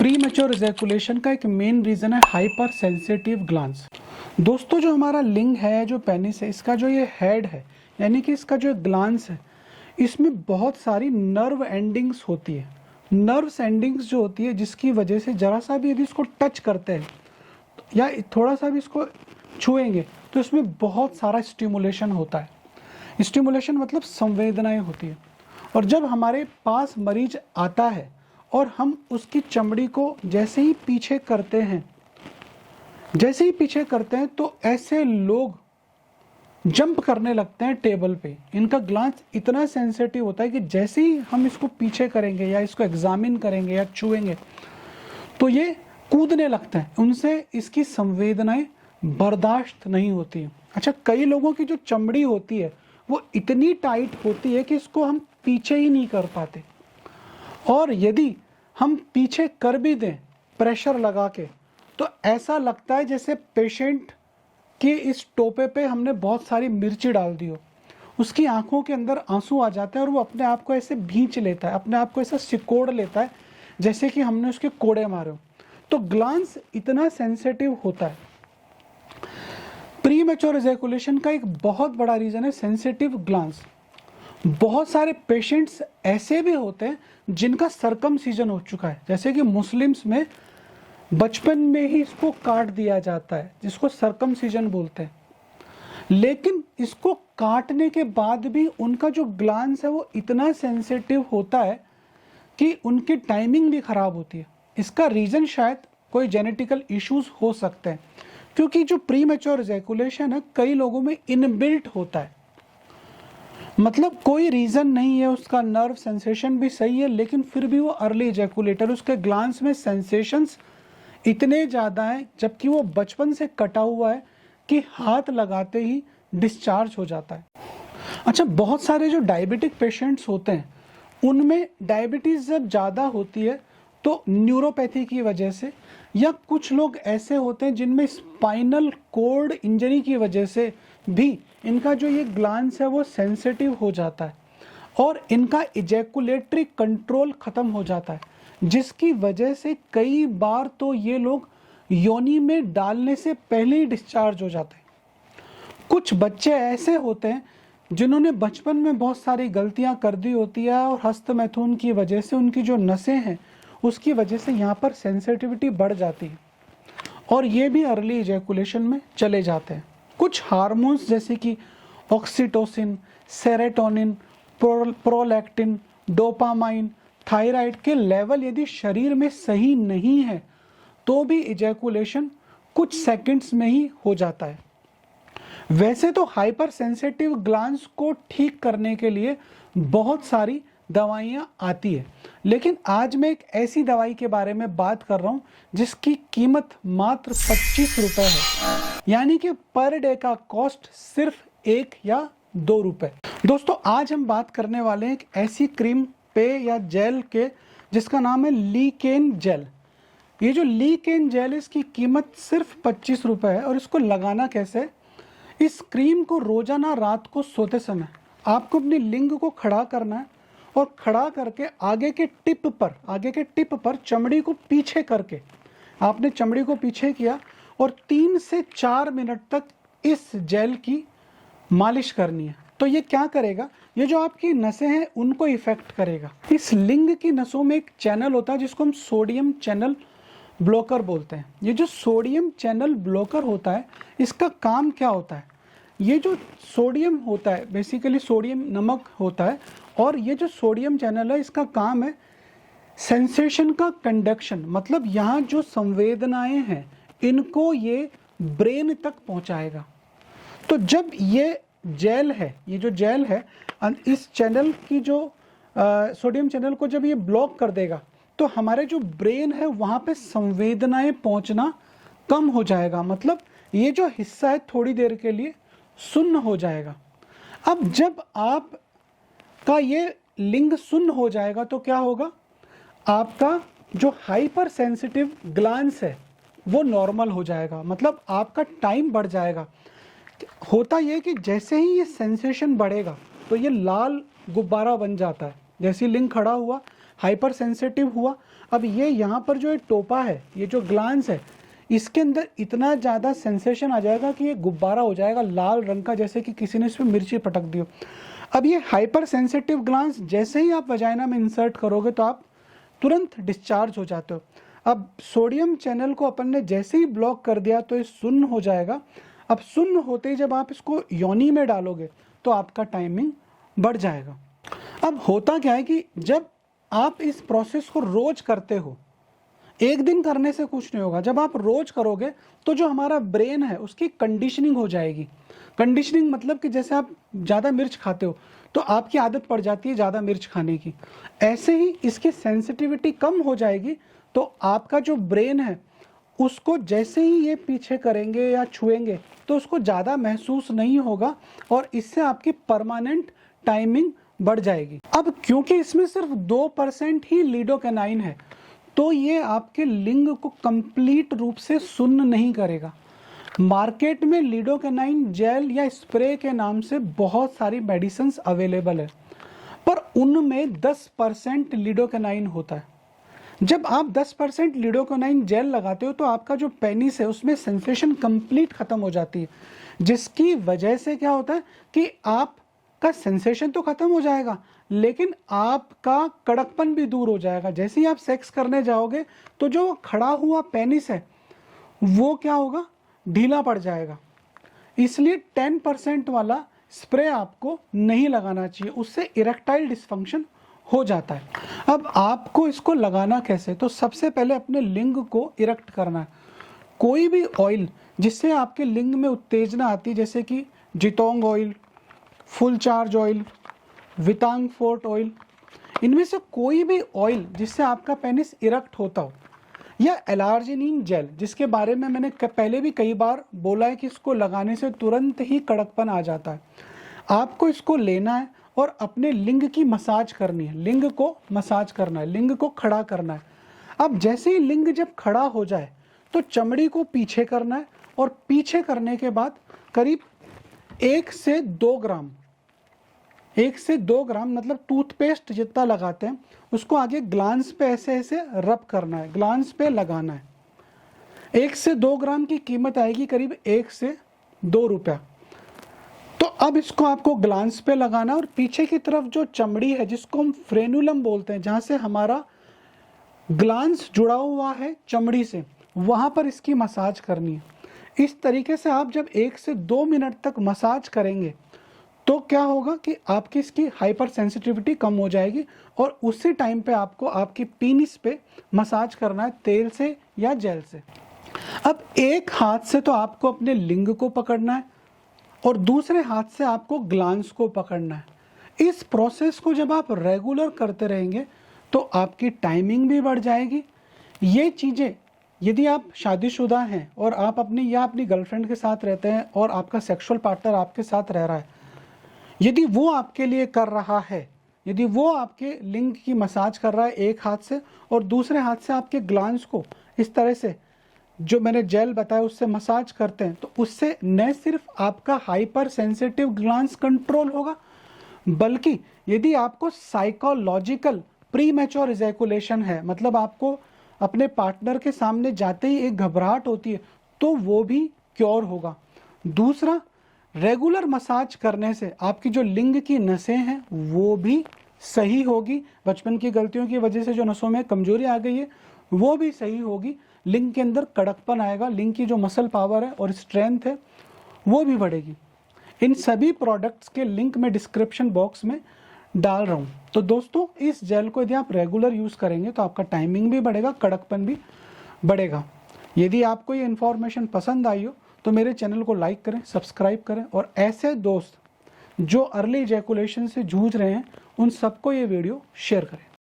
Premature ejaculation का एक main reason है हाइपर सेंसिटिव ग्लैंड्स। दोस्तों, जो हमारा लिंग है, जो पेनिस है, इसका जो ये हेड है यानी कि इसका जो ग्लैंड्स है, इसमें बहुत सारी नर्व एंडिंग्स होती है। नर्व्स एंडिंग्स जो होती है, जिसकी वजह से जरा सा भी यदि इसको टच करते हैं या थोड़ा सा भी इसको छुएंगे तो इसमें बहुत सारा स्टिमुलेशन होता है। स्टिमुलेशन मतलब संवेदनाएं होती है। और जब हमारे पास मरीज आता है और हम उसकी चमड़ी को जैसे ही पीछे करते हैं तो ऐसे लोग जंप करने लगते हैं टेबल पे। इनका ग्लांस इतना सेंसिटिव होता है कि जैसे ही हम इसको पीछे करेंगे या इसको एग्जामिन करेंगे या छुएंगे तो ये कूदने लगते हैं। उनसे इसकी संवेदनाएं बर्दाश्त नहीं होती। अच्छा, कई लोगों की जो चमड़ी होती है वो इतनी टाइट होती है कि इसको हम पीछे ही नहीं कर पाते, और यदि हम पीछे कर भी दें प्रेशर लगा के तो ऐसा लगता है जैसे पेशेंट के इस टोपे पे हमने बहुत सारी मिर्ची डाल दी हो। उसकी आंखों के अंदर आंसू आ जाते हैं और वो अपने आप को ऐसे भींच लेता है, अपने आप को ऐसा सिकोड़ लेता है जैसे कि हमने उसके कोड़े मारे हो। तो ग्लांस इतना सेंसिटिव होता है। प्रीमेच्योर इजैकुलेशन का एक बहुत बड़ा रीजन है सेंसिटिव ग्लांस। बहुत सारे पेशेंट्स ऐसे भी होते हैं जिनका सर्कमसीजन हो चुका है, जैसे कि मुस्लिम्स में बचपन में ही इसको काट दिया जाता है, जिसको सर्कमसीजन बोलते हैं। लेकिन इसको काटने के बाद भी उनका जो ग्लांस है वो इतना सेंसिटिव होता है कि उनकी टाइमिंग भी खराब होती है। इसका रीजन शायद कोई जेनेटिकल इश्यूज हो सकते हैं, क्योंकि जो प्रीमेच्योर इजैकुलेशन है कई लोगों में इनबिल्ट होता है। मतलब कोई रीजन नहीं है, उसका नर्व सेंसेशन भी सही है, लेकिन फिर भी वो अर्ली इजैकुलेटर, उसके ग्लांस में सेंसेशंस इतने ज़्यादा हैं जबकि वो बचपन से कटा हुआ है कि हाथ लगाते ही डिस्चार्ज हो जाता है। अच्छा, बहुत सारे जो डायबिटिक पेशेंट्स होते हैं उनमें डायबिटीज़ जब ज़्यादा होती है तो न्यूरोपैथी की वजह से, या कुछ लोग ऐसे होते हैं जिनमें स्पाइनल कॉर्ड इंजरी की वजह से भी इनका जो ये ग्लांस है वो सेंसिटिव हो जाता है और इनका इजैकुलेटरी कंट्रोल खत्म हो जाता है, जिसकी वजह से कई बार तो ये लोग योनि में डालने से पहले ही डिस्चार्ज हो जाते हैं। कुछ बच्चे ऐसे होते हैं जिन्होंने बचपन में बहुत सारी गलतियां कर दी होती है और हस्तमैथुन की वजह से उनकी जो नसें हैं उसकी वजह से यहाँ पर सेंसिटिविटी बढ़ जाती है और ये भी अर्ली इजैकुलेशन में चले जाते हैं। कुछ हार्मोन्स जैसे कि oxytocin, serotonin, prolactin, dopamine, thyroid के लेवल यदि शरीर में सही नहीं है तो भी इजैकुलेशन कुछ सेकंड्स में ही हो जाता है। वैसे तो हाइपर सेंसिटिव ग्लैंड्स को ठीक करने के लिए बहुत सारी दवाइयाँ आती है, लेकिन आज मैं एक ऐसी दवाई के बारे में बात कर रहा हूँ जिसकी कीमत मात्र 25 रुपए है, यानी कि पर डे का कॉस्ट सिर्फ 1 या 2 रुपए। दोस्तों, आज हम बात करने वाले हैं एक ऐसी क्रीम पे या जेल के जिसका नाम है लीकेन जेल। ये जो लीकेन जेल है इसकी कीमत सिर्फ 25 रुपए है। और इसको लगाना कैसे है? इस क्रीम को रोजाना रात को सोते समय आपको अपनी लिंग को खड़ा करना है और खड़ा करके आगे के टिप पर चमड़ी को पीछे करके आपने चमड़ी को पीछे किया और 3 से 4 मिनट तक इस जेल की मालिश करनी है। तो ये क्या करेगा? ये जो आपकी नसें हैं उनको इफेक्ट करेगा। इस लिंग की नसों में एक चैनल होता है जिसको हम सोडियम चैनल ब्लॉकर बोलते हैं। ये जो सोडियम चैनल ब्लॉकर होता है इसका काम क्या होता है? ये जो सोडियम होता है बेसिकली सोडियम नमक होता है, और ये जो सोडियम चैनल है इसका काम है सेंसेशन का कंडक्शन। मतलब यहाँ जो संवेदनाएं हैं इनको ये ब्रेन तक पहुँचाएगा। तो जब ये जेल है, ये जो जेल है इस चैनल की जो सोडियम चैनल को जब ये ब्लॉक कर देगा तो हमारे जो ब्रेन है वहाँ पे संवेदनाएं पहुँचना कम हो जाएगा। मतलब ये जो हिस्सा है थोड़ी देर के लिए सुन्न हो जाएगा। अब जब आप का ये लिंग सुन्न हो जाएगा तो क्या होगा? आपका जो हाइपर सेंसिटिव ग्लैंड्स है वो नॉर्मल हो जाएगा। मतलब आपका टाइम बढ़ जाएगा। होता ये कि जैसे ही ये सेंसेशन बढ़ेगा तो ये लाल गुब्बारा बन जाता है। जैसे लिंग खड़ा हुआ हाइपर सेंसिटिव हुआ। अब ये यहाँ पर जो ये टोपा है, ये जो ग्लांस है, इसके अंदर इतना ज़्यादा सेंसेशन आ जाएगा कि ये गुब्बारा हो जाएगा लाल रंग का, जैसे कि किसी ने इसमें मिर्ची पटक दी हो। अब ये हाइपर सेंसिटिव ग्लांस जैसे ही आप वजाइना में इंसर्ट करोगे तो आप तुरंत डिस्चार्ज हो जाते हो। अब सोडियम चैनल को अपन ने जैसे ही ब्लॉक कर दिया तो ये सुन्न हो जाएगा। अब सुन्न होते ही जब आप इसको योनि में डालोगे तो आपका टाइमिंग बढ़ जाएगा। अब होता क्या है कि जब आप इस प्रोसेस को रोज करते हो, एक दिन करने से कुछ नहीं होगा, जब आप रोज करोगे तो जो हमारा ब्रेन है उसकी कंडीशनिंग हो जाएगी। कंडीशनिंग मतलब कि जैसे आप ज़्यादा मिर्च खाते हो तो आपकी आदत पड़ जाती है ज़्यादा मिर्च खाने की, ऐसे ही इसकी सेंसिटिविटी कम हो जाएगी। तो आपका जो ब्रेन है उसको जैसे ही ये पीछे करेंगे या छुएंगे तो उसको ज़्यादा महसूस नहीं होगा और इससे आपकी परमानेंट टाइमिंग बढ़ जाएगी। अब क्योंकि इसमें सिर्फ 2% ही लीडोकेनाइन है तो ये आपके लिंग को कंप्लीट रूप से सुन्न नहीं करेगा। मार्केट में लीडोकेनाइन जेल या स्प्रे के नाम से बहुत सारी मेडिसिन्स अवेलेबल है, पर उनमें 10% लीडोकेनाइन होता है। जब आप 10% लीडोकेनाइन जेल लगाते हो तो आपका जो पेनिस है उसमें सेंसेशन कंप्लीट खत्म हो जाती है, जिसकी वजह से क्या होता है कि आपका सेंसेशन तो खत्म हो जाएगा लेकिन आपका कड़कपन भी दूर हो जाएगा। जैसे ही आप सेक्स करने जाओगे तो जो खड़ा हुआ पेनिस है वो क्या होगा, ढीला पड़ जाएगा। इसलिए 10% वाला स्प्रे आपको नहीं लगाना चाहिए, उससे इरेक्टाइल डिस्फंक्शन हो जाता है। अब आपको इसको लगाना कैसे, तो सबसे पहले अपने लिंग को इरेक्ट करना है। कोई भी ऑयल जिससे आपके लिंग में उत्तेजना आती है, जैसे कि जितोंग ऑयल, फुल चार्ज ऑयल, वितांग फोर्ट ऑयल, इनमें से कोई भी ऑयल जिससे आपका पेनिस इरेक्ट होता हो, या एलार्जिनिन जेल जिसके बारे में मैंने पहले भी कई बार बोला है कि इसको लगाने से तुरंत ही कड़कपन आ जाता है। आपको इसको लेना है और अपने लिंग की मसाज करनी है, लिंग को मसाज करना है, लिंग को खड़ा करना है। अब जैसे ही लिंग जब खड़ा हो जाए तो चमड़ी को पीछे करना है और पीछे करने के बाद करीब 1 से 2 ग्राम, 1 से 2 ग्राम मतलब टूथपेस्ट जितना लगाते हैं उसको आगे ग्लांस पे ऐसे ऐसे रब करना है, ग्लांस पे लगाना है। 1 से 2 ग्राम की कीमत आएगी करीब 1 से 2 रुपया। तो अब इसको आपको ग्लांस पे लगाना है और पीछे की तरफ जो चमड़ी है जिसको हम फ्रेनुलम बोलते हैं, जहाँ से हमारा ग्लांस जुड़ा हुआ है चमड़ी से, वहाँ पर इसकी मसाज करनी है। इस तरीके से आप जब 1 से 2 मिनट तक मसाज करेंगे तो क्या होगा कि आपकी इसकी हाइपर सेंसिटिविटी कम हो जाएगी और उसी टाइम पे आपको आपकी पीनिस पे मसाज करना है तेल से या जेल से। अब एक हाथ से तो आपको अपने लिंग को पकड़ना है और दूसरे हाथ से आपको ग्लांस को पकड़ना है। इस प्रोसेस को जब आप रेगुलर करते रहेंगे तो आपकी टाइमिंग भी बढ़ जाएगी। ये चीज़ें यदि आप शादीशुदा हैं और आप अपनी या अपनी गर्लफ्रेंड के साथ रहते हैं और आपका सेक्सुअल पार्टनर आपके साथ रह रहा है, यदि वो आपके लिए कर रहा है, यदि वो आपके लिंग की मसाज कर रहा है एक हाथ से और दूसरे हाथ से आपके ग्लांस को इस तरह से जो मैंने जेल बताया उससे मसाज करते हैं, तो उससे न सिर्फ आपका हाइपर सेंसिटिव ग्लांस कंट्रोल होगा, बल्कि यदि आपको साइकोलॉजिकल प्री मैच्योर इजैकुलेशन है, मतलब आपको अपने पार्टनर के सामने जाते ही एक घबराहट होती है, तो वो भी क्योर होगा। दूसरा, रेगुलर मसाज करने से आपकी जो लिंग की नसें हैं वो भी सही होगी। बचपन की गलतियों की वजह से जो नसों में कमजोरी आ गई है वो भी सही होगी। लिंग के अंदर कड़कपन आएगा, लिंग की जो मसल पावर है और स्ट्रेंथ है वो भी बढ़ेगी। इन सभी प्रोडक्ट्स के लिंक मैं डिस्क्रिप्शन बॉक्स में डाल रहा हूँ। तो दोस्तों, इस जेल को यदि आप रेगुलर यूज़ करेंगे तो आपका टाइमिंग भी बढ़ेगा, कड़कपन भी बढ़ेगा। यदि आपको ये इन्फॉर्मेशन पसंद आई हो तो मेरे चैनल को लाइक करें, सब्सक्राइब करें और ऐसे दोस्त जो अर्ली इजैकुलेशन से जूझ रहे हैं उन सबको ये वीडियो शेयर करें।